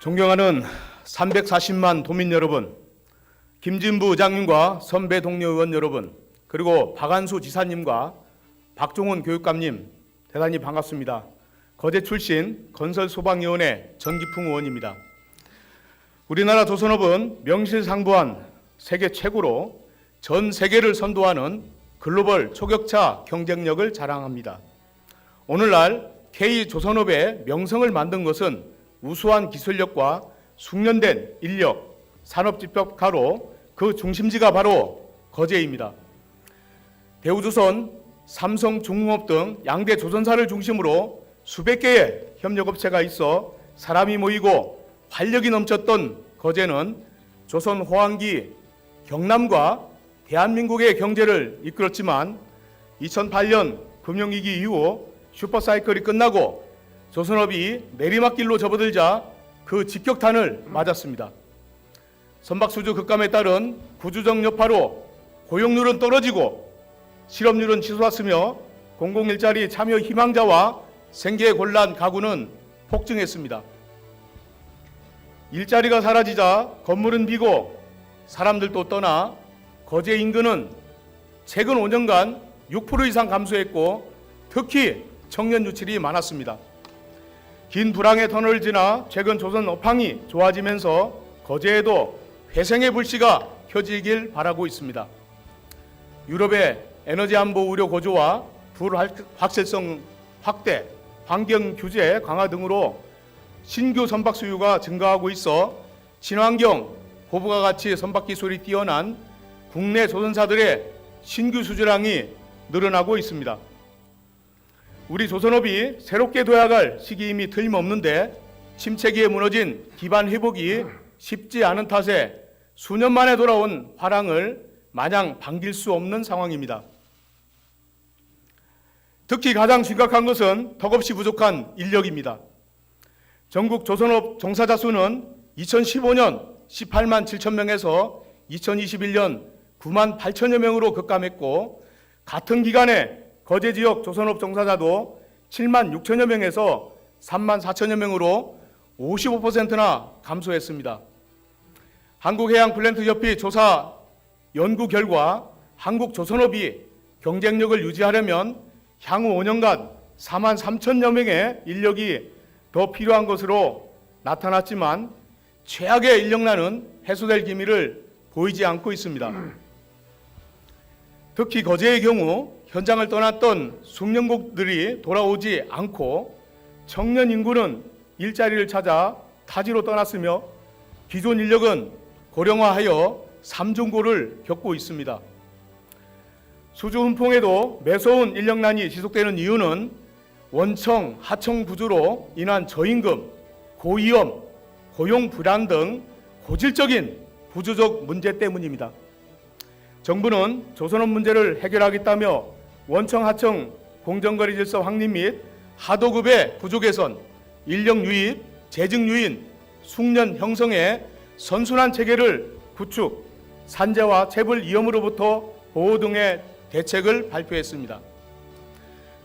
존경하는 340만 도민 여러분, 김진부 의장님과 선배 동료 의원 여러분, 그리고 박한수 지사님과 박종훈 교육감님 대단히 반갑습니다. 거제 출신 건설소방위원회 전기풍 의원입니다. 우리나라 조선업은 명실상부한 세계 최고로 전 세계를 선도하는 글로벌 초격차 경쟁력을 자랑합니다. 오늘날 K조선업의 명성을 만든 것은 우수한 기술력과 숙련된 인력, 산업집합가로 그 중심지가 바로 거제입니다. 대우조선, 삼성중공업 등 양대 조선사를 중심으로 수백 개의 협력업체가 있어 사람이 모이고 활력이 넘쳤던 거제는 조선 호황기 경남과 대한민국의 경제를 이끌었지만 2008년 금융위기 이후 슈퍼사이클이 끝나고 조선업이 내리막길로 접어들자 그 직격탄을 맞았습니다. 선박수주 급감에 따른 구조적 여파로 고용률은 떨어지고 실업률은 치솟았으며 공공일자리 참여 희망자와 생계 곤란 가구는 폭증했습니다. 일자리가 사라지자 건물은 비고 사람들도 떠나 거제 인구는 최근 5년간 6% 이상 감소했고 특히 청년 유출이 많았습니다. 긴 불황의 터널을 지나 최근 조선 업황이 좋아지면서 거제에도 회생의 불씨가 켜지길 바라고 있습니다. 유럽의 에너지 안보 우려 고조와 불확실성 확대, 환경 규제 강화 등으로 신규 선박 수요가 증가하고 있어 친환경, 고부가 가치 선박 기술이 뛰어난 국내 조선사들의 신규 수주량이 늘어나고 있습니다. 우리 조선업이 새롭게 도약할 시기임이 틀림없는데 침체기에 무너진 기반 회복이 쉽지 않은 탓에 수년 만에 돌아온 화랑을 마냥 반길 수 없는 상황입니다. 특히 가장 심각한 것은 턱없이 부족한 인력입니다. 전국 조선업 종사자 수는 2015년 18만 7천 명에서 2021년 9만 8천여 명으로 급감했고 같은 기간에 거제 지역 조선업 종사자도 7만 6천여 명에서 3만 4천여 명으로 55%나 감소했습니다. 한국해양플랜트협회 조사 연구 결과 한국 조선업이 경쟁력을 유지하려면 향후 5년간 4만 3천여 명의 인력이 더 필요한 것으로 나타났지만 최악의 인력난은 해소될 기미를 보이지 않고 있습니다. 특히 거제의 경우 현장을 떠났던 숙련국들이 돌아오지 않고 청년 인구는 일자리를 찾아 타지로 떠났으며 기존 인력은 고령화하여 삼중고를 겪고 있습니다. 수주 훈풍에도 매서운 인력난이 지속되는 이유는 원청, 하청 구조로 인한 저임금, 고위험, 고용 불안 등 고질적인 구조적 문제 때문입니다. 정부는 조선업 문제를 해결하겠다며 원청, 하청, 공정거래 질서 확립 및 하도급의 구조 개선, 인력 유입, 재직 유인, 숙련 형성의 선순환 체계를 구축, 산재와 체불 위험으로부터 보호 등의 대책을 발표했습니다.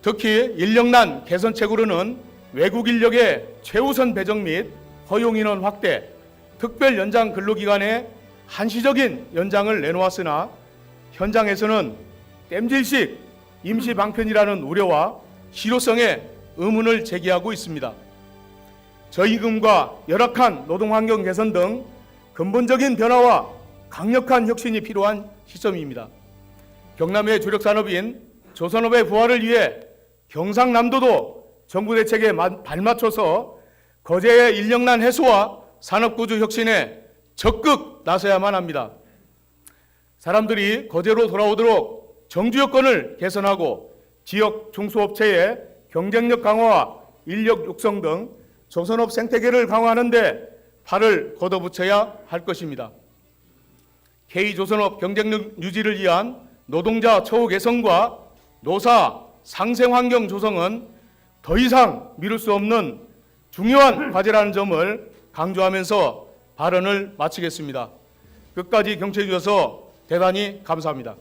특히 인력난 개선책으로는 외국 인력의 최우선 배정 및 허용 인원 확대, 특별 연장 근로기간의 한시적인 연장을 내놓았으나 현장에서는 땜질식 임시 방편이라는 우려와 실효성에 의문을 제기하고 있습니다. 저임금과 열악한 노동환경 개선 등 근본적인 변화와 강력한 혁신이 필요한 시점입니다. 경남의 주력 산업인 조선업의 부활을 위해 경상남도도 정부 대책에 발맞춰서 거제의 인력난 해소와 산업구조 혁신에 적극 나서야만 합니다. 사람들이 거제로 돌아오도록 정주 여건을 개선하고 지역 중소업체의 경쟁력 강화와 인력 육성 등 조선업 생태계를 강화하는 데 팔을 걷어붙여야 할 것입니다. K조선업 경쟁력 유지를 위한 노동자 처우 개선과 노사 상생환경 조성은 더 이상 미룰 수 없는 중요한 과제라는 점을 강조하면서 발언을 마치겠습니다. 끝까지 경청해 주셔서 대단히 감사합니다.